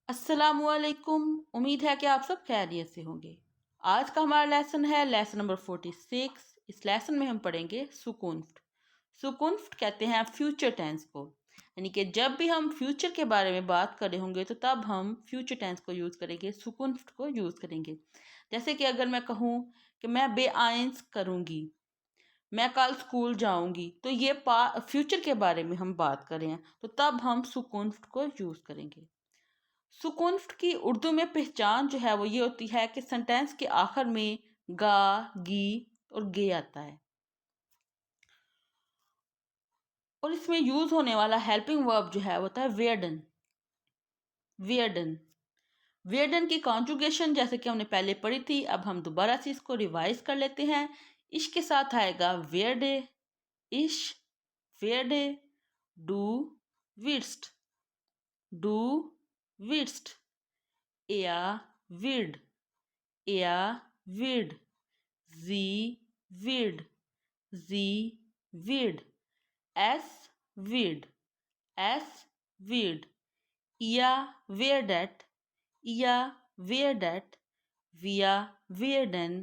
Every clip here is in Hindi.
अस्सलामुअलैकुम। उम्मीद है कि आप सब खैरियत से होंगे। आज का हमारा लेसन है लेसन नंबर 46। इस लेसन में हम पढ़ेंगे सुकुन्फ्ट। सुकुन्फ्ट कहते हैं फ्यूचर टेंस को, यानी कि जब भी हम फ्यूचर के बारे में बात कर रहे होंगे तो तब हम फ्यूचर टेंस को यूज़ करेंगे, सुकुन्फ्ट को यूज़ करेंगे। जैसे कि अगर मैं कहूँ कि मैं बेआइंस करूँगी, मैं कल स्कूल जाऊँगी, तो ये फ्यूचर के बारे में हम बात कर रहे हैं, तो तब हम सुकुन्फ्ट को यूज़ करेंगे। सुकुन्फ्ट की उर्दू में पहचान जो है वो ये होती है कि सेंटेंस के आखिर में गा, गी और गे आता है और इसमें यूज होने वाला हेल्पिंग वर्ब जो है वो होता है वेयरडन। वेयरडन वेयरडन की कॉन्जुगेशन जैसे कि हमने पहले पढ़ी थी, अब हम दोबारा से इसको रिवाइज कर लेते हैं। इश के साथ आएगा वेयरडे, इश, वेयरडे, डू, विर्स्ट, डू, विर्स्ट, एया, विर्ड, एया, weird, Z, weird, Z, weird, S, weird, S, weird, Ia, weirdet, Ia, weirdet, Via, weirden,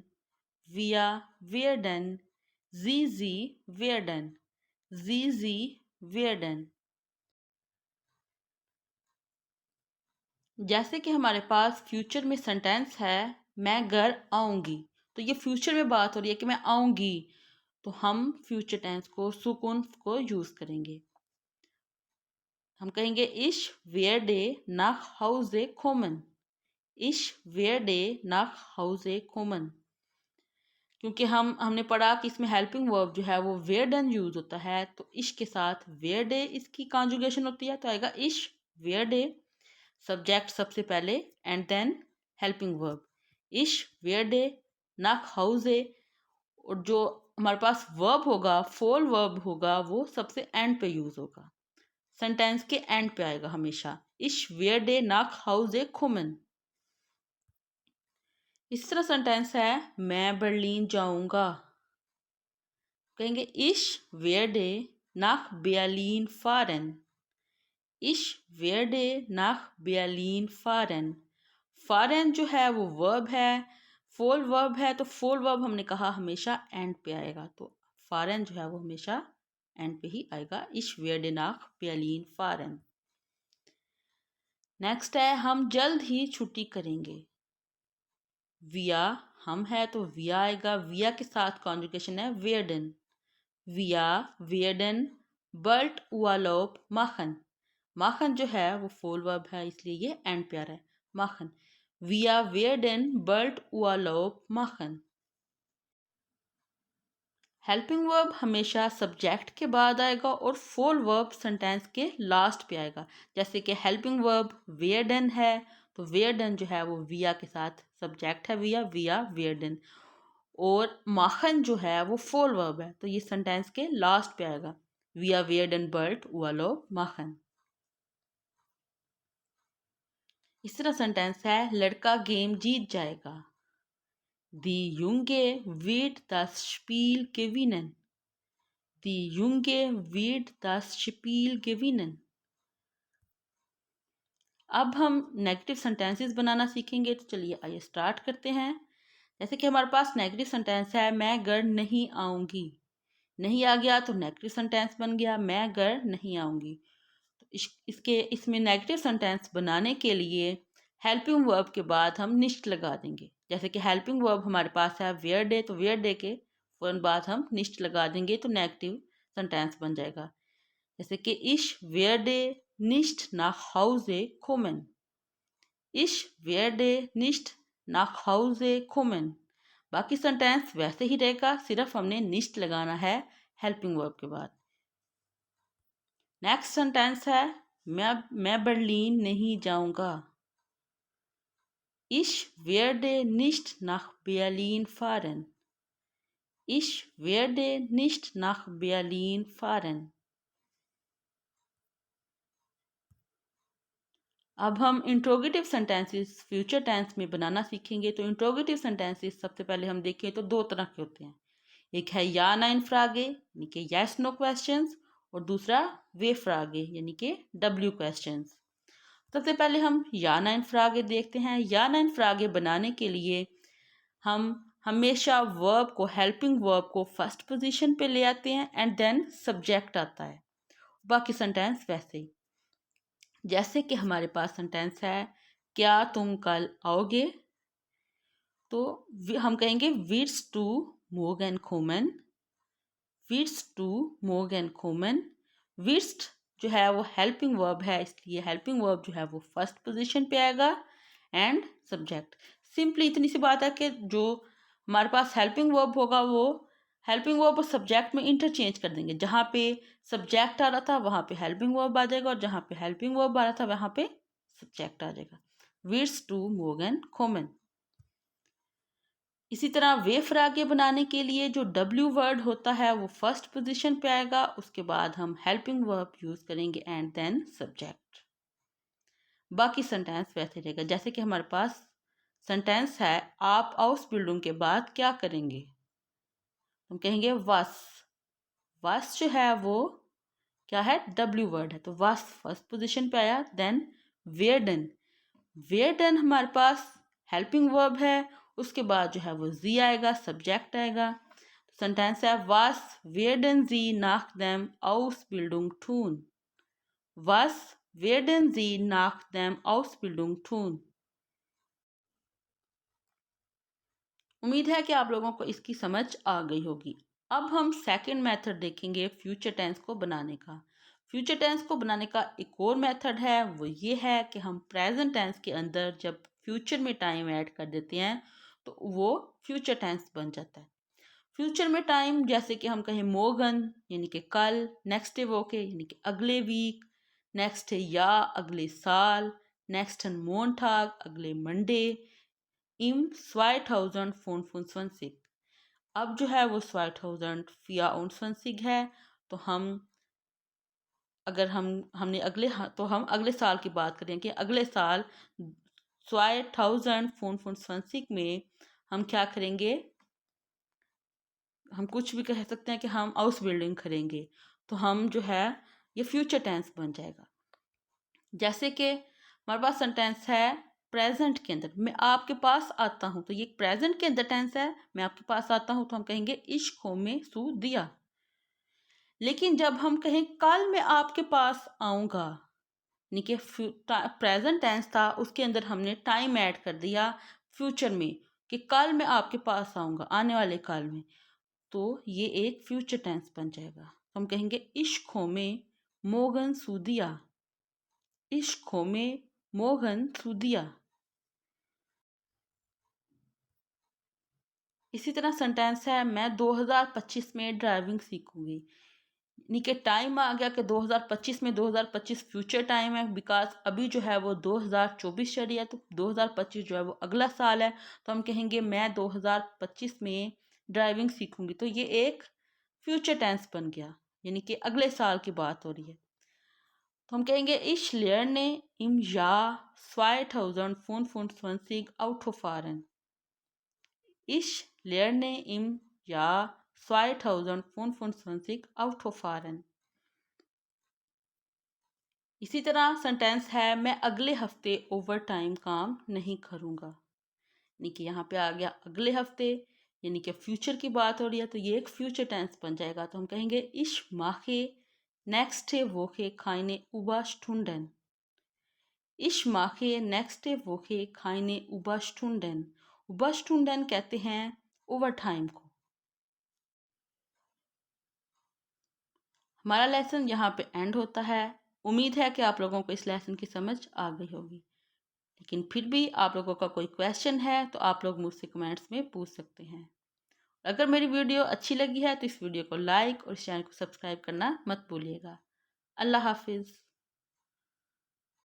Via, weirden, ZZ, weirden, ZZ, weirden। जैसे कि हमारे पास फ्यूचर में सेंटेंस है मैं घर आऊंगी, तो ये फ्यूचर में बात हो रही है कि मैं आऊंगी, तो हम फ्यूचर टेंस को सुकुन्फ को यूज करेंगे। हम कहेंगे इश वेयरडे nach Hause kommen, इश वेयरडे nach Hause kommen। क्योंकि हमने पढ़ा कि इसमें हेल्पिंग वर्ब जो है वो वेयरडन यूज होता है, तो इश के साथ वेयरडे इसकी कॉन्जुगेशन होती है, तो आएगा इश वेयरडे, सब्जेक्ट सबसे पहले एंड देन हेल्पिंग वर्ब, इश वेयरडे nach Hause। और जो हमारे पास वर्ब होगा, फोल वर्ब होगा, वो सबसे एंड पे यूज होगा, सेंटेंस के एंड पे आएगा हमेशा। इश वेयरडे nach Hause kommen। इस तरह सेंटेंस है मैं बर्लिन जाऊंगा, कहेंगे इश वेयरडे nach Berlin fahren, इश वेयरडे nach Berlin fahren। फारेन जो है वो वर्ब है, फोल वर्ब है, तो फोल वर्ब हमने कहा हमेशा एंड पे आएगा, तो फारेन जो है वो हमेशा एंड पे ही आएगा, इश वेयरडे nach Berlin fahren। नेक्स्ट है हम जल्द ही छुट्टी करेंगे। विया हम है तो विया आएगा, विया के साथ कॉन्जुगेशन है वेयरडन, विया वेयरडन बल्ट उलोप माखन। माखन जो है वो फोल वर्ब है, इसलिए ये एंड पे आ रहा है, माखन, विया वेयरडन बल्ट उलोप माखन। हेल्पिंग वर्ब हमेशा सब्जेक्ट के बाद आएगा और फोल वर्ब सेंटेंस के लास्ट पे आएगा। जैसे कि हेल्पिंग वर्ब वेयरडन है, तो वेयरडन जो है वो विया के साथ सब्जेक्ट है, विया विया वेयरडन, और माखन जो है वो फोल वर्ब है, तो ये सेंटेंस के लास्ट पे आएगा, विया वेयरडन बर्ट वालो माखन। इस तरह सेंटेंस है लड़का गेम जीत जाएगा। Die Junge wird das Spiel gewinnen, Die Junge wird das Spiel gewinnen। अब हम नेगेटिव सेंटेंसेस बनाना सीखेंगे, तो चलिए आइए स्टार्ट करते हैं। जैसे कि हमारे पास नेगेटिव सेंटेंस है मैं घर नहीं आऊंगी, नहीं आ गया तो नेगेटिव सेंटेंस बन गया मैं घर नहीं आऊंगी। तो इसमें नेगेटिव सेंटेंस बनाने के लिए हेल्पिंग वर्ब के बाद हम निश्च लगा देंगे। जैसे कि हेल्पिंग वर्ब हमारे पास है वेयर डे, तो वेयर डे के फौरन बाद हम निश्च लगा देंगे, तो नेगेटिव सेंटेंस बन जाएगा। जैसे कि इश वेयर डे nicht nach Hause kommen, इश वेयर डे nicht nach Hause kommen। बाकी सेंटेंस वैसे ही रहेगा, सिर्फ हमने निश्च लगाना है हेल्पिंग वर्ब के बाद। नेक्स्ट सेंटेंस है मैं बर्लिन नहीं जाऊंगा। Ich werde nicht nach Berlin fahren, Ich werde nicht nach Berlin fahren। अब हम इंट्रोगेटिव सेंटेंसेस फ्यूचर टेंस में बनाना सीखेंगे। तो इंट्रोगेटिव सेंटेंसेस सबसे पहले हम देखें तो दो तरह के होते हैं, एक है या नाइन फ्रागे यानी कि यस नो क्वेश्चंस, और दूसरा वे फ्रागे यानी कि डब्ल्यू क्वेश्चंस। सबसे पहले हम या ना इनफ्रागे देखते हैं। या ना इनफ्रागे बनाने के लिए हम हमेशा वर्ब को, हेल्पिंग वर्ब को फर्स्ट पोजीशन पे ले आते हैं एंड देन सब्जेक्ट आता है। बाकी सेंटेंस वैसे ही, जैसे कि हमारे पास सेंटेंस है, क्या तुम कल आओगे? तो हम कहेंगे विड्स टू मोगन खोमन, विड्स टू मोगन खोमन। विड्स जो है वो हेल्पिंग वर्ब है, इसलिए हेल्पिंग वर्ब जो है वो फर्स्ट पोजीशन पे आएगा एंड सब्जेक्ट। सिंपली इतनी सी बात है कि जो हमारे पास हेल्पिंग वर्ब होगा वो हेल्पिंग वर्ब और सब्जेक्ट में इंटरचेंज कर देंगे। जहाँ पे सब्जेक्ट आ रहा था वहाँ पे हेल्पिंग वर्ब आ जाएगा, और जहाँ पे हेल्पिंग वर्ब आ रहा था वहाँ पे सब्जेक्ट आ जाएगा। विड्स टू मोगन खोमन। इसी तरह वे फ्रागे बनाने के लिए जो डब्ल्यू वर्ड होता है वो फर्स्ट पोजीशन पे आएगा, उसके बाद हम हेल्पिंग वर्ब यूज करेंगे एंड देन सब्जेक्ट। बाकी सेंटेंस वैसे रहेगा, जैसे कि हमारे पास सेंटेंस है, आप हाउस बिल्डिंग के बाद क्या करेंगे? हम कहेंगे वस। वस जो है वो क्या है? डब्ल्यू वर्ड है, तो वस फर्स्ट पोजीशन पे आया। देन वेयर डन। वेयर डन हमारे पास हेल्पिंग वर्ब है, उसके बाद जो है वो जी आएगा, सब्जेक्ट आएगा। सेंटेंस है, वास वेयरडन जी नाख देम आउस बिल्डिंग टून। वास वेयरडन जी नाख देम आउस बिल्डिंग टून। उम्मीद है कि आप लोगों को इसकी समझ आ गई होगी। अब हम सेकंड मेथड देखेंगे फ्यूचर टेंस को बनाने का। फ्यूचर टेंस को बनाने का एक और मेथड है, वो ये है कि हम प्रेजेंट टेंस के अंदर जब फ्यूचर में टाइम ऐड कर देते हैं तो वो फ्यूचर टेंस बन जाता है। फ्यूचर में टाइम जैसे कि हम कहें मोगन यानी कि कल, नेक्स्ट डे वोके यानी कि अगले वीक, नेक्स्ट है या अगले साल, नेक्स्ट है मोनटाग अगले मंडे, इम 2025। अब जो है वो 2024 है, तो हम अगर हमने तो हम अगले साल की बात करें कि अगले साल 2025 में हम क्या करेंगे? हम कुछ भी कह सकते हैं कि हम हाउस बिल्डिंग करेंगे, तो हम जो है ये फ्यूचर टेंस बन जाएगा। जैसे कि हमारे पास सेंटेंस है, प्रेजेंट के अंदर मैं आपके पास आता हूँ, तो ये प्रेजेंट के अंदर टेंस है, मैं आपके पास आता हूँ, तो हम कहेंगे इश्क में सू दिया। लेकिन जब हम कहें कल मैं आपके पास आऊँगा, यानी कि प्रेजेंट टेंस था, उसके अंदर हमने टाइम ऐड कर दिया फ्यूचर में कि कल मैं आपके पास आऊँगा, आने वाले काल में, तो ये एक फ्यूचर टेंस बन जाएगा। हम कहेंगे इश्कों में मोगन सूदिया, इश्कों में मोगन सूदिया। इसी तरह सेंटेंस है, मैं 2025 में ड्राइविंग सीखूंगी, यानी कि टाइम आ गया कि 2025 में, 2025 फ्यूचर टाइम है, बिकॉज अभी जो है वो 2024 चल रही है, तो 2025 जो है वो अगला साल है, तो हम कहेंगे मैं 2025 में ड्राइविंग सीखूंगी, तो ये एक फ्यूचर टेंस बन गया, यानी कि अगले साल की बात हो रही है। तो हम कहेंगे इश लेयरने इम या 2025 autofahren। इश लेयरने इम या 2025 autofahren। इसी तरह सेंटेंस है, मैं अगले हफ्ते ओवर टाइम काम नहीं करूँगा, यानी कि यहाँ पे आ गया अगले हफ्ते, यानी कि फ्यूचर की बात हो रही है, तो ये एक फ्यूचर टेंस बन जाएगा। तो हम कहेंगे इश माहे नेक्स्ट वोके खाइने उबा student. Ich mache nächste Woche keine Überstunden। Überstunden कहते हैं ओवर टाइम को। हमारा लेसन यहाँ पे एंड होता है। उम्मीद है कि आप लोगों को इस लेसन की समझ आ गई होगी, लेकिन फिर भी आप लोगों का कोई क्वेश्चन है तो आप लोग मुझसे कमेंट्स में पूछ सकते हैं। अगर मेरी वीडियो अच्छी लगी है तो इस वीडियो को लाइक और इस चैनल को सब्सक्राइब करना मत भूलिएगा। अल्लाह हाफिज़।